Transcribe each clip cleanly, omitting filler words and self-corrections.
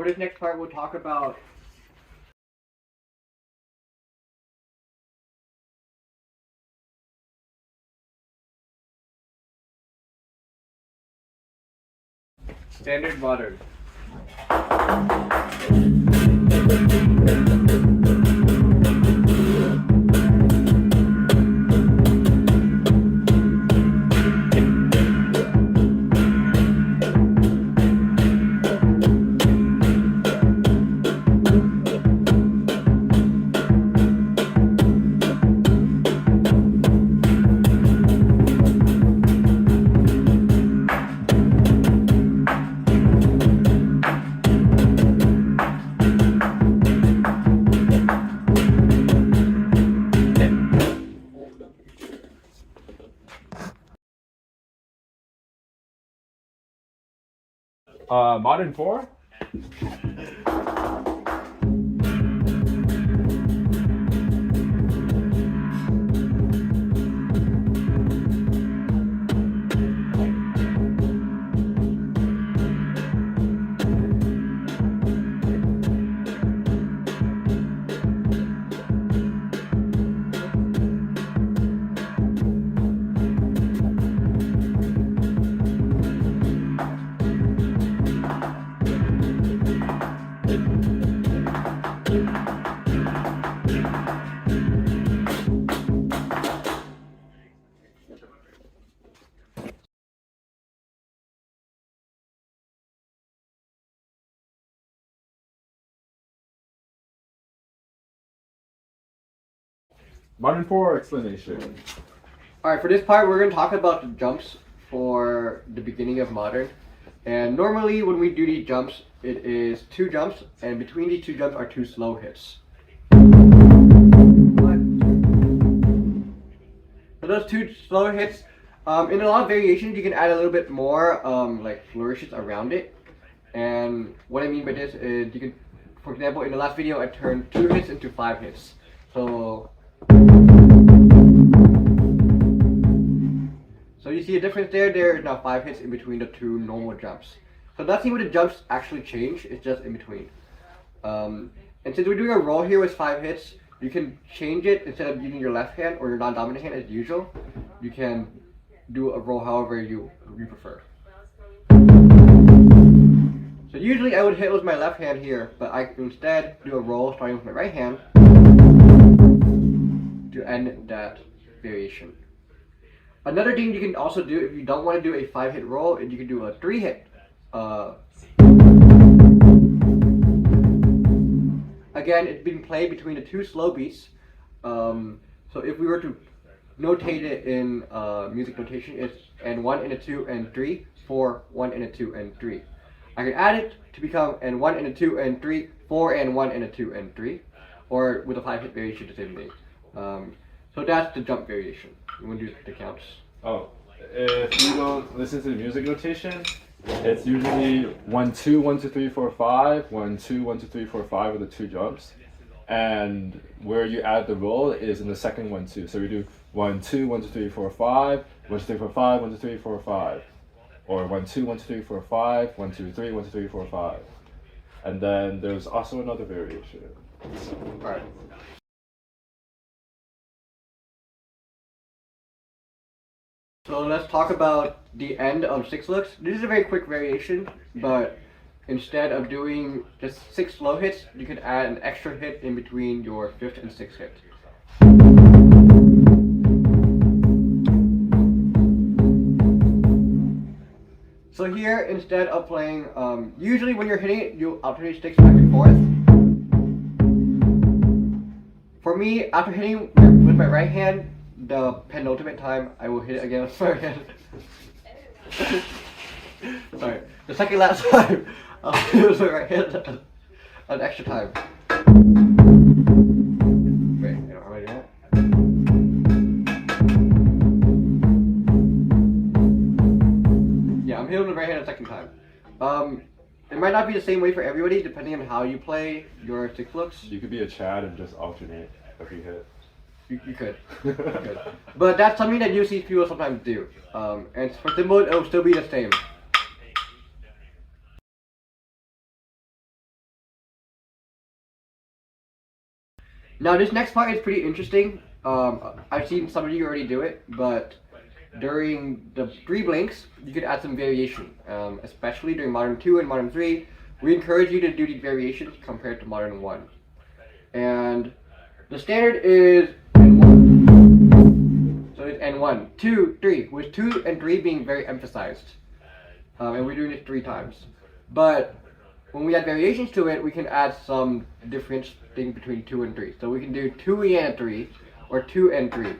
for this next part, we'll talk about standard modern. Modern 4? Modern 4 explanation. Alright, for this part, we're going to talk about the jumps for the beginning of modern. And normally, when we do these jumps, it is 2 jumps, and between these 2 jumps are 2 slow hits. So those 2 slow hits, in a lot of variations, you can add a little bit more like flourishes around it. And what I mean by this is, you can, for example, in the last video, I turned 2 hits into 5 hits. So you see a difference there. There is now 5 hits in between the 2 normal jumps. So that's where the jumps actually change. It's just in between. And since we're doing a roll here with 5 hits, you can change it. Instead of using your left hand or your non-dominant hand as usual, you can do a roll however you prefer. So usually I would hit with my left hand here, but I can instead do a roll starting with my right hand to end that variation. Another thing you can also do if you don't want to do a 5-hit roll is you can do a 3-hit. Again, it's being played between the 2 slow beats. So if we were to notate it in music notation, it's and 1 and a 2 and 3, 4, 1 and a 2 and 3. I can add it to become and 1 and a 2 and 3, 4 and 1 and a 2 and 3, or with a 5-hit variation, the same thing. So that's the jump variation. You want to do the counts? Oh, if you don't listen to the music notation, it's usually 1, 2, 1, 2, 3, 4, 5, 1, 2, 1, 2, 3, 4, 5 with the 2 jumps. And where you add the roll is in the second 1, 2. So we do 1, 2, 1, 2, 3, 4, 5, 1, 2, 3, 4, 5, 1, 2, 3, 4, 5. Or 1, 2, 1, 2, 3, 4, 5, 1, 2, 3, 1, 2, 3, 4, 5. And then there's also another variation. So, alright. So let's talk about the end of 6 looks. This is a very quick variation, but instead of doing just 6 slow hits, you can add an extra hit in between your 5th and 6th hit. So here, instead of playing, usually when you're hitting it, you alternate sticks back and forth. For me, after hitting with my right hand, the penultimate time, I will hit it again with my right hand. Sorry, the second last time, I'll hit it with my right hand an extra time. Wait, you know, how do I do that? Yeah, I'm hitting with the right hand a second time. It might not be the same way for everybody, depending on how you play your 6 looks. you could be a Chad and just alternate every hit. You could. You could. But that's something that you see people sometimes do. And for Cymbals, it'll still be the same. Now this next part is pretty interesting. I've seen some of you already do it, but during the 3 blinks, you could add some variation, especially during Modern 2 and Modern 3. We encourage you to do these variations compared to Modern 1. And the standard is N1. So it's N1, 2, 3, with 2 and 3 being very emphasized. And we're doing it 3 times. But when we add variations to it, we can add some difference thing between 2 and 3. So we can do 2 and 3, or 2 and 3.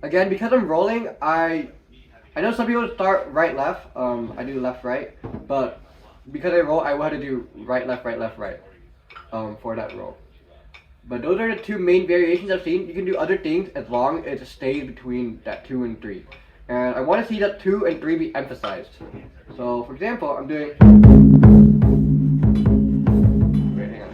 Again, because I'm rolling, I know some people start right left. I do left right, but because I roll, I want to do right left right left right for that roll. But those are the 2 main variations I've seen. You can do other things as long as it stays between that 2 and 3. And I want to see that 2 and 3 be emphasized. So, for example, I'm doing. Wait, hang on.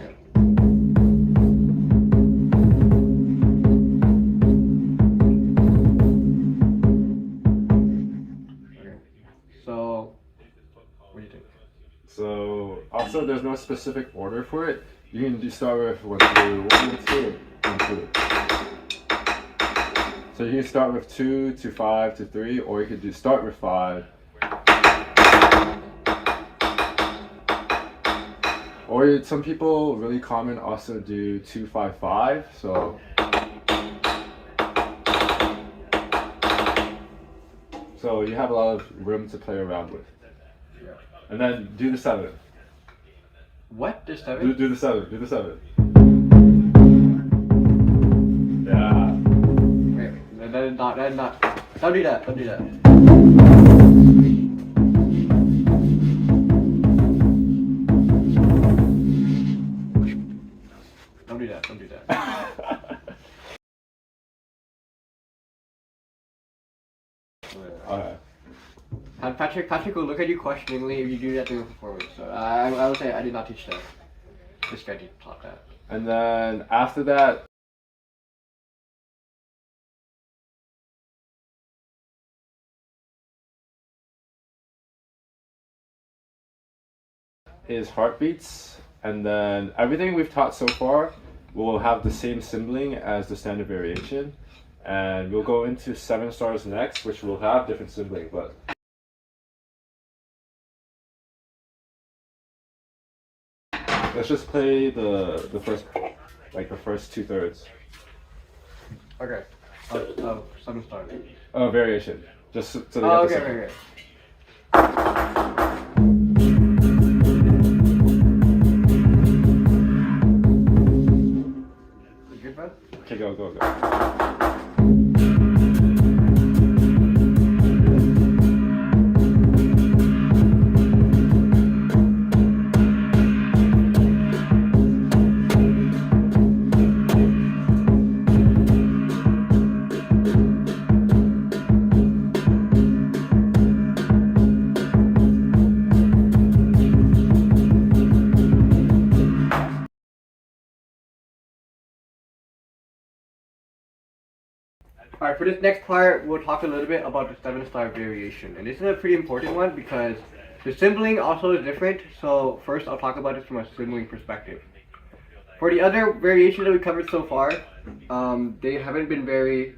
Okay. So, what do you think? So also, there's no specific order for it. You can just start with 1, 2, 1, 2, 1, 2. So you can start with 2 to 5 to 3, or you could do start with 5. Or some people really common also do 2, 5, 5. So you have a lot of room to play around with. Yeah. And then do the 7. What? The 7? Do the 7. Do the 7. Yeah. That is not. Don't do that. Don't do that. Don't do that. Don't do that. Okay. Patrick will look at you questioningly if you do that during the performance. So I will say I did not teach that. This guy taught that. And then after that, is heartbeats, and then everything we've taught so far will have the same cymballing as the standard variation, and we'll go into 7 stars next, which will have different cymballing. But let's just play the first 2/3. Okay. 7 stars. Variation, just so they get Oh, the okay, same. okay. Good, bud? Okay, go. Alright, for this next part, we'll talk a little bit about the 7-star variation. And this is a pretty important one because the cymballing also is different. So first I'll talk about it from a cymballing perspective. For the other variations that we covered so far, they haven't been very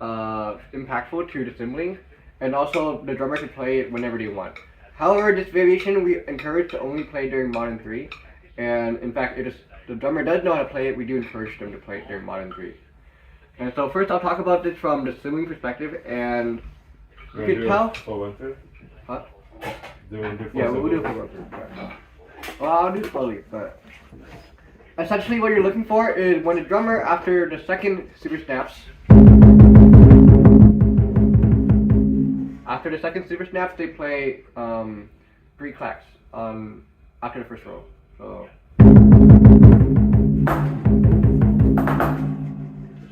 impactful to the cymballing. And also the drummer can play it whenever they want. However, this variation we encourage to only play during Modern 3. And in fact, the drummer does know how to play it, we do encourage them to play it during Modern 3. And so first I'll talk about this from the cymballing perspective, and you can tell. 4/1/3? Huh? Yeah, we'll do 4/1/3. Well, I'll do slowly, but essentially what you're looking for is when the drummer, after the second super snaps, they play 3 clacks after the first roll.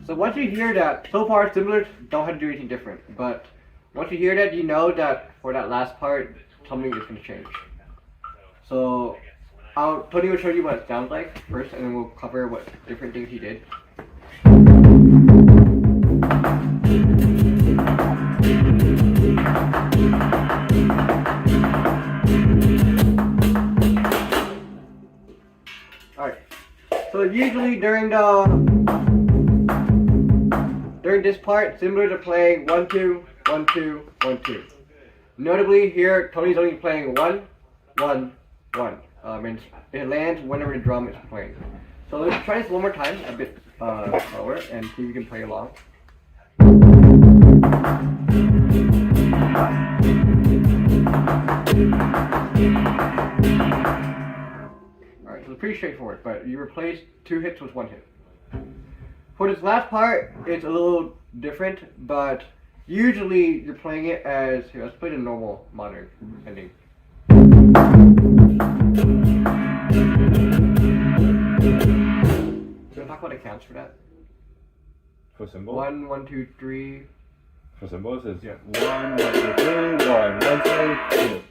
So once you hear that, so far cymbalers don't have to do anything different, but once you hear that, you know that for that last part, something is going to change. So Tony will show you what it sounds like first, and then we'll cover what different things he did. usually during this part, cymbals are playing 1 2 1 2 1 2. Notably here, Tony's only playing 1 1 1. And it lands whenever the drum is playing. So let's try this one more time, a bit slower, and see if you can play along. Alright, so it's pretty straightforward, but you replace 2 hits with 1 hit. For this last part, it's a little different, but usually you're playing it as, here, let's play the normal modern ending. Can we talk about the counts for that? For cymbals? 1 1 2 3. For cymbals, it's Yeah. 1 1 2 3 1 1 2.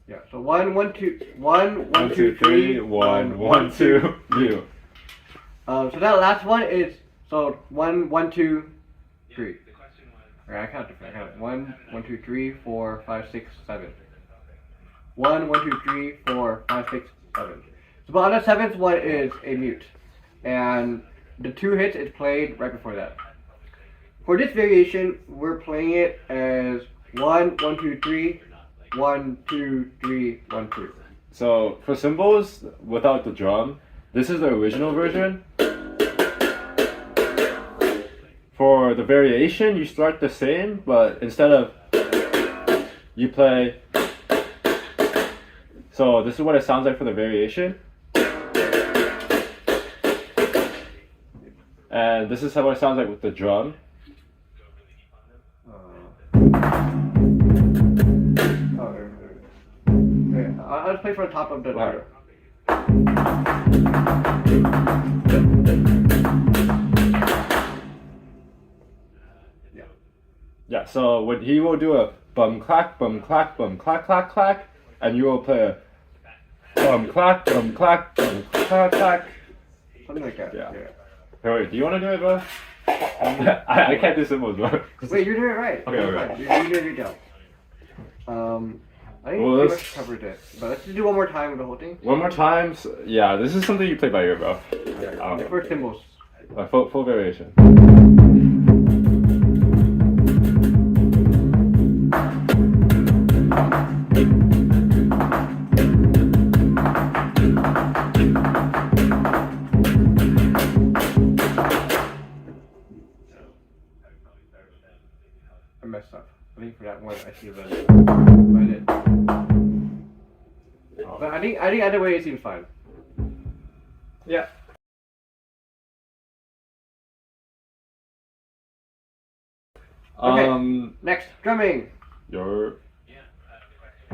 Yeah, so 1 1 2 1 1 2 3 1 1 2 you. So that last one is 1 1 2 3. Alright, I count different. I count 1 1 2 3 4 5 6 7. 1 1 2 3 4 5 6 7. So, but on the 7th one is a mute, and the 2 hits is played right before that. For this variation, we're playing it as 1 1 2 3 1 2 3 1 2. So for cymbals without the drum, this is the original version. For the variation, you start the same, but instead of you play. So this is what it sounds like for the variation. And this is what it sounds like with the drum. I'll just play for the top of the ladder. Yeah, so when he will do a bum clack, clack, clack, and you will play a bum clack, clack, clack. Something like that. Yeah. Hey, wait, do you want to do it, bro? I can't do cymbals, bro. Wait, you're doing it right. Okay. You're doing a good job. I think we pretty much covered it. But let's just do one more time with the whole thing. One more time? Yeah, this is something you play by ear, bro. For cymbals. Full variation. I messed up. I think for that one I should have done it. But I think either way it seems fine. Yeah. Okay. Next, drumming.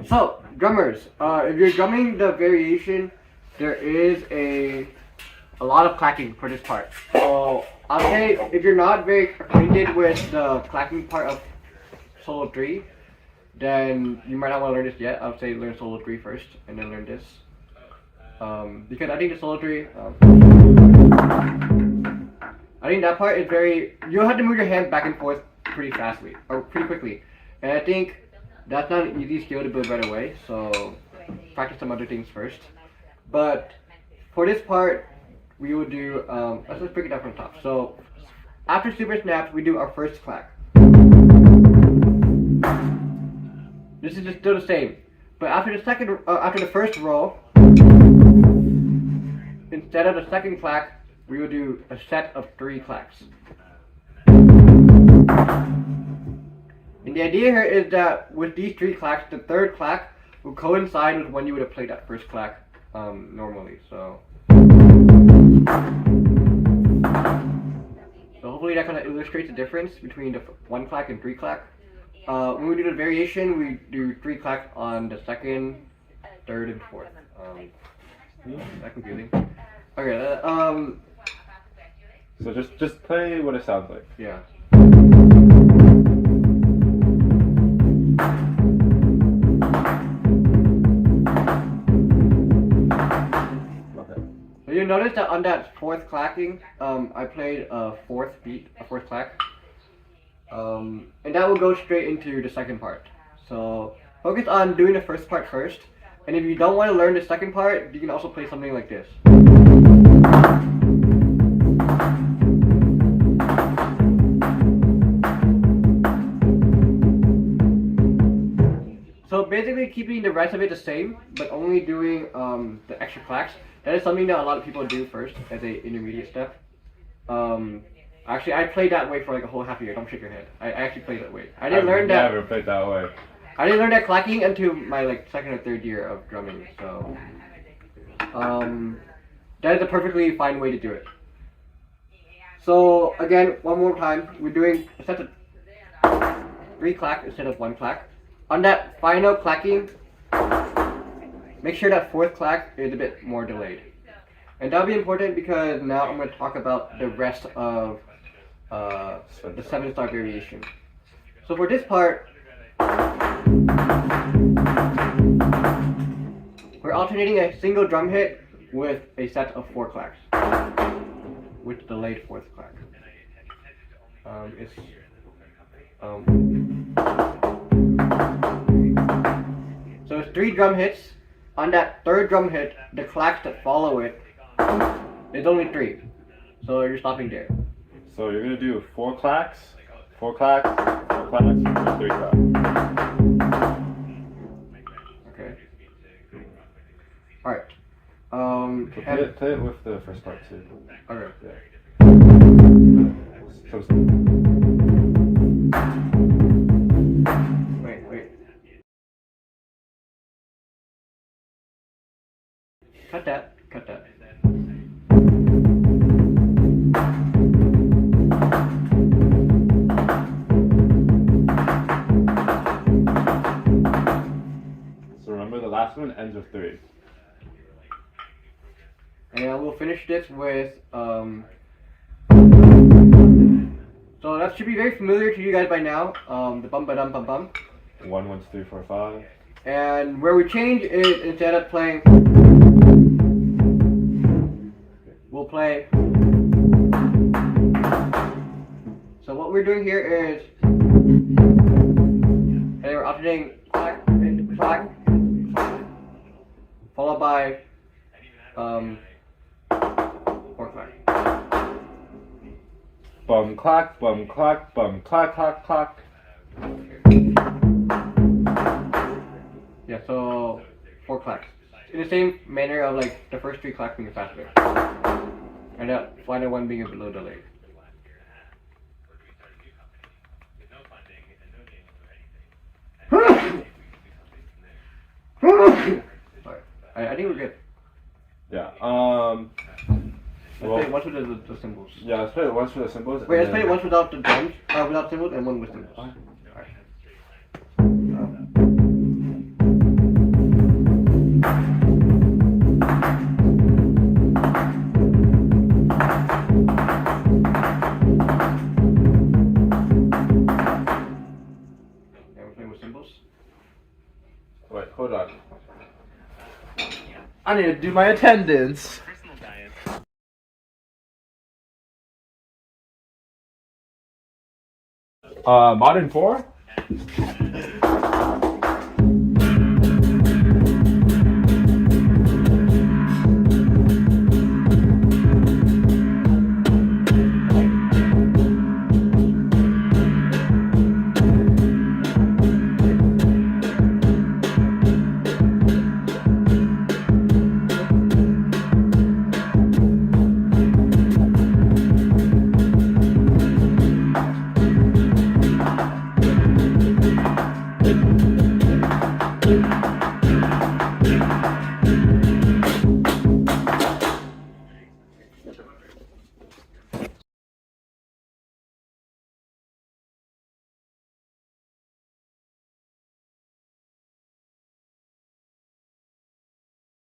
So, drummers, if you're drumming the variation, there is a lot of clacking for this part. So, I'll say if you're not very acquainted with the clacking part of solo 3, then you might not want to learn this yet. I would say learn solo 3 first, and then learn this. Because I think the solo 3, I think that part is you'll have to move your hands back and forth pretty quickly. And I think that's not an easy skill to build right away, so practice some other things first. But for this part, we will do, let's just break it down from the top. So, after super snaps, we do our first clack. This is just still the same. But after the first roll, instead of the second clack, we will do a set of 3 clacks. And the idea here is that with these 3 clacks, the third clack will coincide with when you would have played that first clack normally. So hopefully that kind of illustrates the difference between the 1 clack and 3 clack. When we do the variation, we do 3 clacks on the second, third, and fourth. That's confusing. Okay. So just play what it sounds like. Yeah. Okay. So you notice that on that fourth clacking, I played a fourth clack. And that will go straight into the second part. So focus on doing the first part first. And if you don't want to learn the second part, you can also play something like this. So basically keeping the rest of it the same, but only doing the extra clacks. That is something that a lot of people do first as a intermediate step. Actually, I played that way for like a whole half year. Don't shake your head. I actually played that way. I didn't learn that. I've never played that way. I didn't learn that clacking until my like second or third year of drumming. So, that is a perfectly fine way to do it. So again, one more time, we're doing a set of 3 clack instead of 1 clack. On that final clacking, make sure that 4th clack is a bit more delayed. And that'll be important because now I'm going to talk about the rest of the 7-star variation. So for this part, we're alternating a single drum hit with a set of 4 clacks, with delayed 4th clack. So it's 3 drum hits. On that 3rd drum hit, the clacks that follow it, it's only 3. So you're stopping there. So you're gonna do 4 clacks, 4 clacks, 4 clacks, and 3 clacks. Okay. Alright. So play it with the first part too. Okay. Yeah. Wait. Cut that. So remember, the last one ends with 3. And we'll finish this with so that should be very familiar to you guys by now. The bum ba dum bum bum. 1, 1, 2, 3, 4, 5. And where we change is instead of playing, we'll play. So what we're doing here is, and we're alternating clack, clack, followed by 4 clack. Bum clack, bum clack, bum clack, clack, clack. Yeah, so 4 clacks. In the same manner of like the first 3 clacks being faster, and that final one being a little delayed. Sorry. I think we're good. Yeah. Let's play it once with the cymbals. Yeah, let's play it once for the cymbals. Wait, let's play it once without the drums, without cymbals, and one with cymbals. Alright. Yeah, we're playing with cymbals. Wait, hold on. I need to do my attendance. Modern 4?